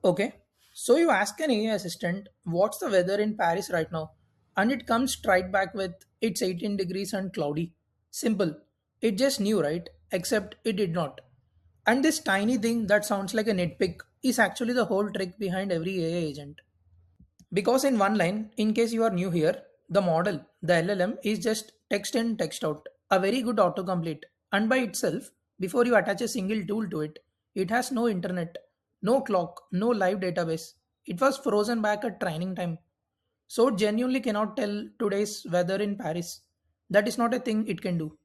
Okay, so you ask an AI assistant, what's the weather in Paris right now? And it comes straight back with, it's 18 degrees and cloudy. Simple. It just knew, right? Except it did not. And this tiny thing that sounds like a nitpick is actually the whole trick behind every AI agent. Because in one line, in case you are new here, the model, the LLM, is just text in, text out. A very good autocomplete. And by itself, before you attach a single tool to it, it has no internet, no clock, no live database. It was frozen back at training time. So it genuinely cannot tell today's weather in Paris. That is not a thing it can do.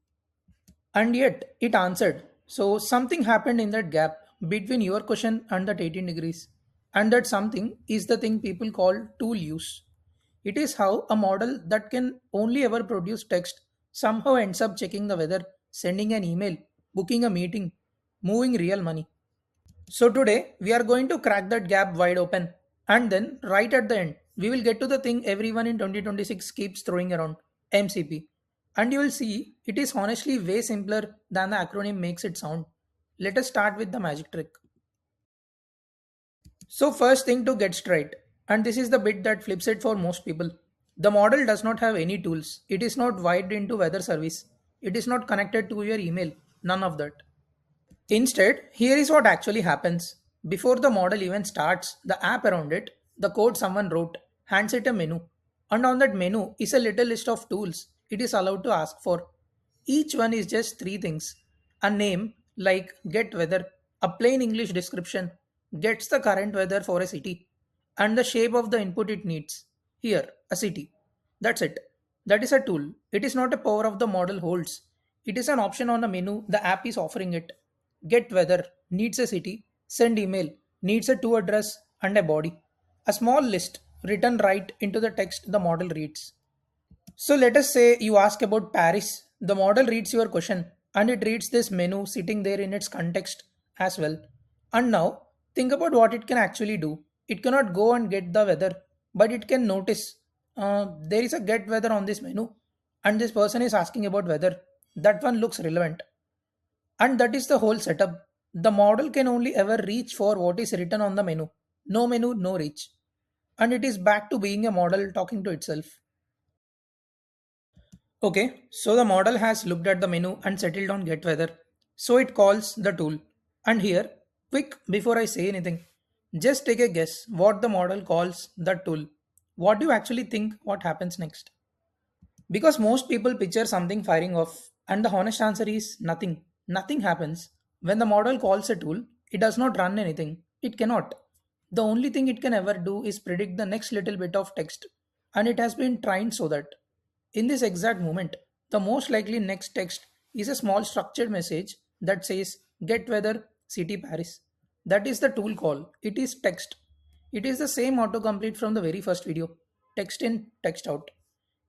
And yet it answered. So something happened in that gap between your question and that 18 degrees. And that something is the thing people call tool use. It is how a model that can only ever produce text somehow ends up checking the weather, sending an email, booking a meeting, moving real money. So today we are going to crack that gap wide open. And then right at the end, we will get to the thing everyone in 2026 keeps throwing around, MCP. And you will see it is honestly way simpler than the acronym makes it sound. Let us start with the magic trick. So first thing to get straight, and this is the bit that flips it for most people. The model does not have any tools. It is not wired into weather service. It is not connected to your email. None of that. Instead, here is what actually happens. Before the model even starts, the app around it, the code someone wrote, hands it a menu. And on that menu is a little list of tools it is allowed to ask for. Each one is just three things: a name, like get weather, a plain English description, gets the current weather for a city, and the shape of the input it needs. Here, a city. That's it. That is a tool. It is not a power of the model holds. It is an option on a menu the app is offering it. Get weather needs a city, send email needs a to address and a body. A small list written right into the text the model reads. So let us say you ask about Paris. The model reads your question and it reads this menu sitting there in its context as well. And now think about what it can actually do. It cannot go and get the weather, but it can notice there is a get weather on this menu and this person is asking about weather. That one looks relevant. And that is the whole setup. The model can only ever reach for what is written on the menu. No menu, no reach. And it is back to being a model talking to itself. Okay, so the model has looked at the menu and settled on get weather. So it calls the tool. And here, quick before I say anything, just take a guess what the model calls the tool. What do you actually think what happens next? Because most people picture something firing off, and the honest answer is nothing. Nothing happens. When the model calls a tool, it does not run anything. It cannot. The only thing it can ever do is predict the next little bit of text, and it has been trained so that in this exact moment, the most likely next text is a small structured message that says get weather city Paris. That is the tool call. It is text. It is the same autocomplete from the very first video. Text in, text out.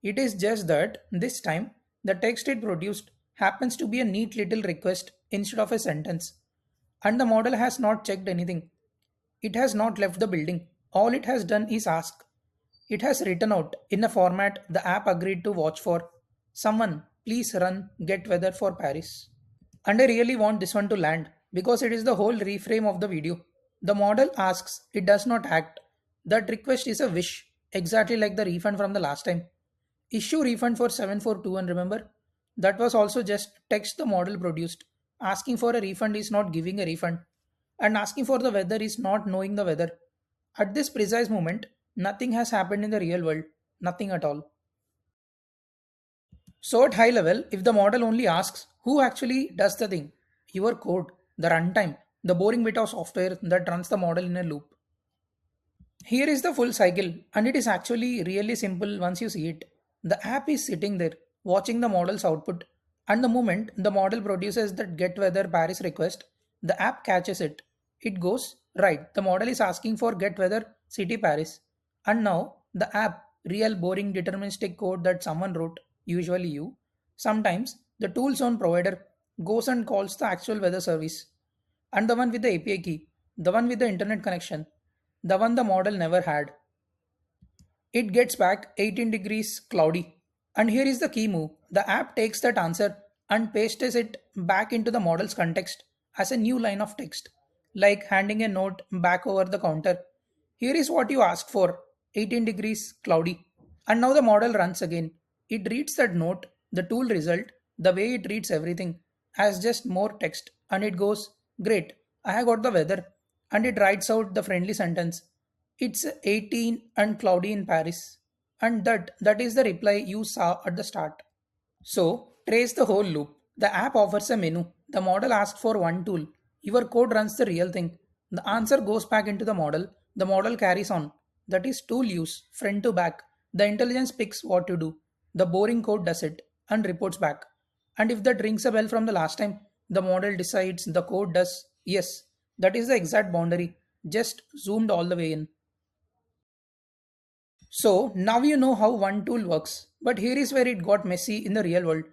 It is just that this time the text it produced happens to be a neat little request instead of a sentence. And the model has not checked anything. It has not left the building. All it has done is ask. It has written out in a format the app agreed to watch for. Someone, please run get weather for Paris. And I really want this one to land because it is the whole reframe of the video. The model asks, it does not act. That request is a wish, exactly like the refund from the last time. Issue refund for 742, and remember? That was also just text the model produced. Asking for a refund is not giving a refund, and asking for the weather is not knowing the weather. At this precise moment, nothing has happened in the real world, nothing at all. So, at high level, if the model only asks who actually does the thing, your code, the runtime, the boring bit of software that runs the model in a loop. Here is the full cycle, and it is actually really simple once you see it. The app is sitting there, watching the model's output, and the moment the model produces that get weather Paris request, the app catches it. It goes, right, the model is asking for get weather city Paris. And now the app, real boring deterministic code that someone wrote, usually you, sometimes the tool zone provider goes and calls the actual weather service. And the one with the API key, the one with the internet connection, the one the model never had. It gets back 18 degrees cloudy. And here is the key move. The app takes that answer and pastes it back into the model's context as a new line of text. like handing a note back over the counter. Here is what you asked for, 18 degrees cloudy. And now the model runs again. It reads that note, the tool result, the way it reads everything, as just more text. And it goes, great, I have got the weather. And it writes out the friendly sentence. It's 18 and cloudy in Paris. And that is the reply you saw at the start. So, trace the whole loop. The app offers a menu. The model asks for one tool. Your code runs the real thing. The answer goes back into the model. The model carries on. That is tool use, front to back. The intelligence picks what to do. The boring code does it and reports back. And if that rings a bell from the last time, the model decides the code does. Yes, that is the exact boundary. Just zoomed all the way in. So now you know how one tool works, but here is where it got messy in the real world.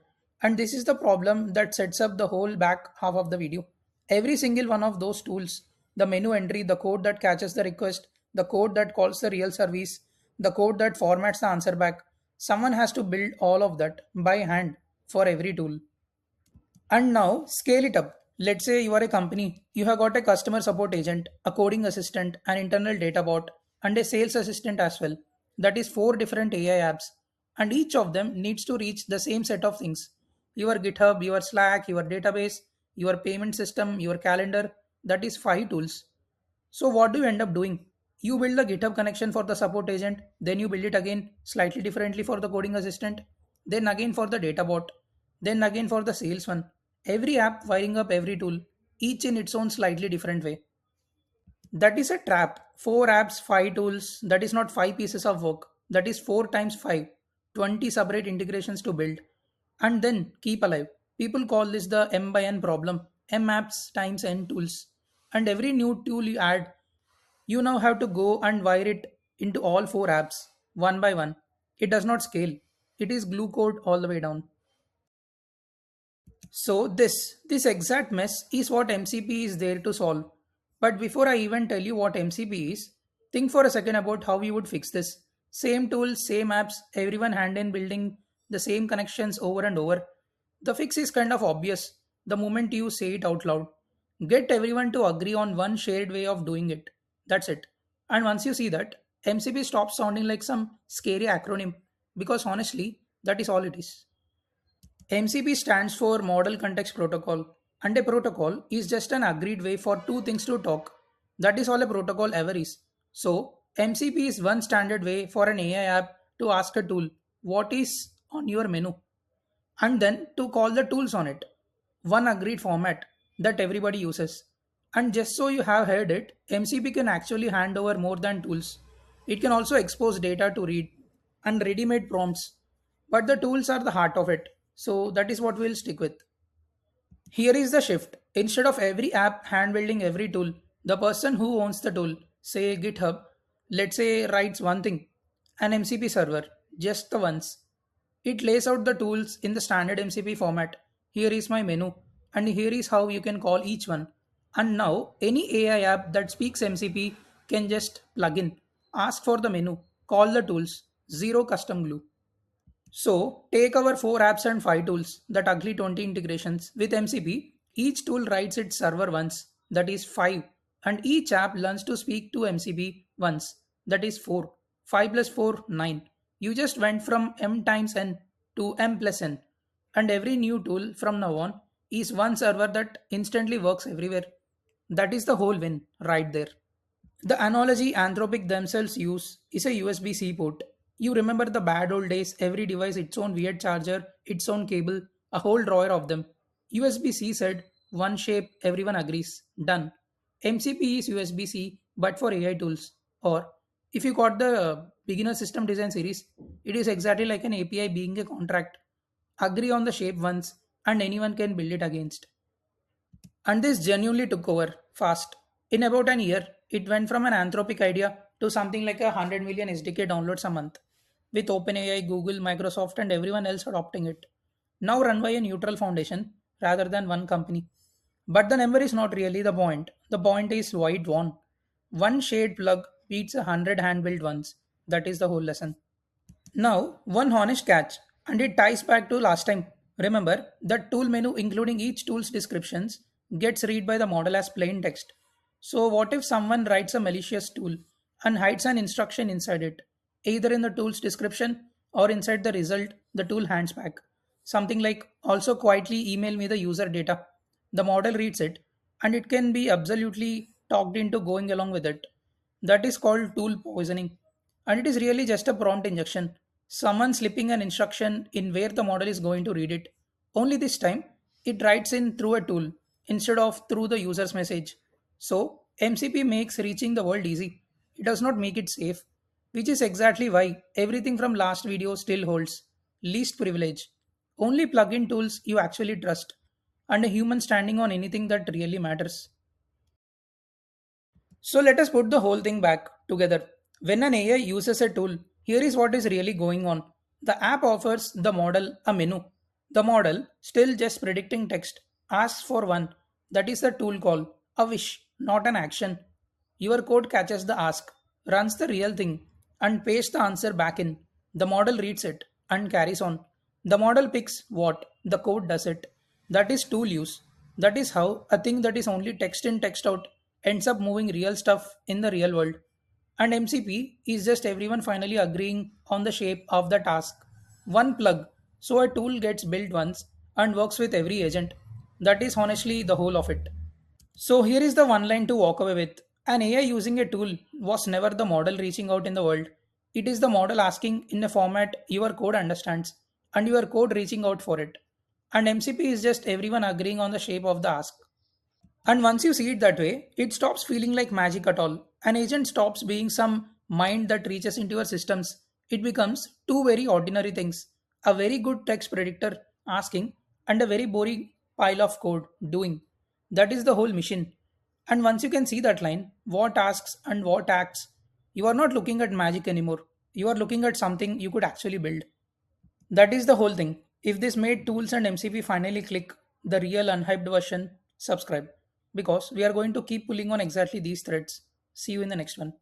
And this is the problem that sets up the whole back half of the video. Every single one of those tools, the menu entry, the code that catches the request, the code that calls the real service, the code that formats the answer back, someone has to build all of that by hand for every tool. And now scale it up. Let's say you are a company. You have got a customer support agent, a coding assistant, an internal data bot, and a sales assistant as well. That is four different AI apps. And each of them needs to reach the same set of things. Your GitHub, your Slack, your database, your payment system, your calendar. That is five tools. So what do you end up doing? You build the GitHub connection for the support agent, then you build it again slightly differently for the coding assistant, then again for the data bot, then again for the sales one. Every app wiring up every tool, each in its own slightly different way. That is a trap. Four apps, five tools. That is not five pieces of work. That is four times five. 20 separate integrations to build. And then keep alive. People call this the M by N problem. M apps times N tools. And every new tool you add, you now have to go and wire it into all four apps one by one. It does not scale. It is glue code all the way down. So this exact mess is what MCP is there to solve. But before I even tell you what MCP is, think for a second about how you would fix this. Same tools, same apps, everyone hand in building the same connections over and over. The fix is kind of obvious the moment you say it out loud. Get everyone to agree on one shared way of doing it. That's it. And once you see that, MCP stops sounding like some scary acronym because honestly, that is all it is. MCP stands for Model Context Protocol, and a protocol is just an agreed way for two things to talk. That is all a protocol ever is. So, MCP is one standard way for an AI app to ask a tool, what is on your menu? And then to call the tools on it. One agreed format that everybody uses. And just so you have heard it, MCP can actually hand over more than tools. It can also expose data to read and ready made prompts. But the tools are the heart of it. So that is what we'll stick with. Here is the shift. Instead of every app hand building every tool, the person who owns the tool, say GitHub, let's say writes one thing, an MCP server, just the once. It lays out the tools in the standard MCP format. Here is my menu, and here is how you can call each one. And now, any AI app that speaks MCP can just plug in, ask for the menu, call the tools, zero custom glue. So, take our 4 apps and 5 tools, that ugly 20 integrations. With MCP, each tool writes its server once, that is 5, and each app learns to speak to MCP once, that is 4. 5 plus 4, 9. You just went from M times N to M plus N, and every new tool from now on is one server that instantly works everywhere. That is the whole win right there. The analogy Anthropic themselves use is a USB-C port. You remember the bad old days, every device its own weird charger, its own cable, a whole drawer of them. USB-C said, one shape, everyone agrees, done. MCP is USB-C but for AI tools. Or if you got the beginner system design series, it is exactly like an API being a contract. Agree on the shape once and anyone can build it against. And this genuinely took over fast. In about an year, it went from an anthropic idea to something like 100 million SDK downloads a month, with OpenAI, Google, Microsoft, and everyone else adopting it. Now run by a neutral foundation rather than one company. But the number is not really the point. The point is why it won. One shared plug beats 100 hand built ones. That is the whole lesson. Now, one honest catch, and it ties back to last time. Remember that tool menu, including each tool's descriptions, gets read by the model as plain text. So, what if someone writes a malicious tool and hides an instruction inside it, either in the tool's description or inside the result the tool hands back? Something like also quietly email me the user data. The model reads it and it can be absolutely talked into going along with it. That is called tool poisoning. And it is really just a prompt injection. Someone slipping an instruction in where the model is going to read it. Only this time, it writes in through a tool instead of through the user's message. So, MCP makes reaching the world easy. It does not make it safe, which is exactly why everything from last video still holds least privilege. Only plugin tools you actually trust, and a human standing on anything that really matters. So let us put the whole thing back together. When an AI uses a tool, here is what is really going on. The app offers the model a menu. The model, still just predicting text, asks for one. That is the tool call, a wish, not an action. Your code catches the ask, runs the real thing, and pastes the answer back in. The model reads it and carries on. The model picks what, the code does it. That is tool use. That is how a thing that is only text in, text out ends up moving real stuff in the real world. And MCP is just everyone finally agreeing on the shape of the task. One plug, so a tool gets built once and works with every agent. That is honestly the whole of it. So here is the one line to walk away with. An AI using a tool was never the model reaching out in the world. It is the model asking in a format your code understands and your code reaching out for it. And MCP is just everyone agreeing on the shape of the ask. And once you see it that way, it stops feeling like magic at all. An agent stops being some mind that reaches into your systems. It becomes two very ordinary things: a very good text predictor asking, and a very boring pile of code doing. That is the whole mission. And once you can see that line, what asks and what acts, you are not looking at magic anymore. You are looking at something you could actually build. That is the whole thing. If this made tools and MCP finally click, the real unhyped version, subscribe. Because we are going to keep pulling on exactly these threads. See you in the next one.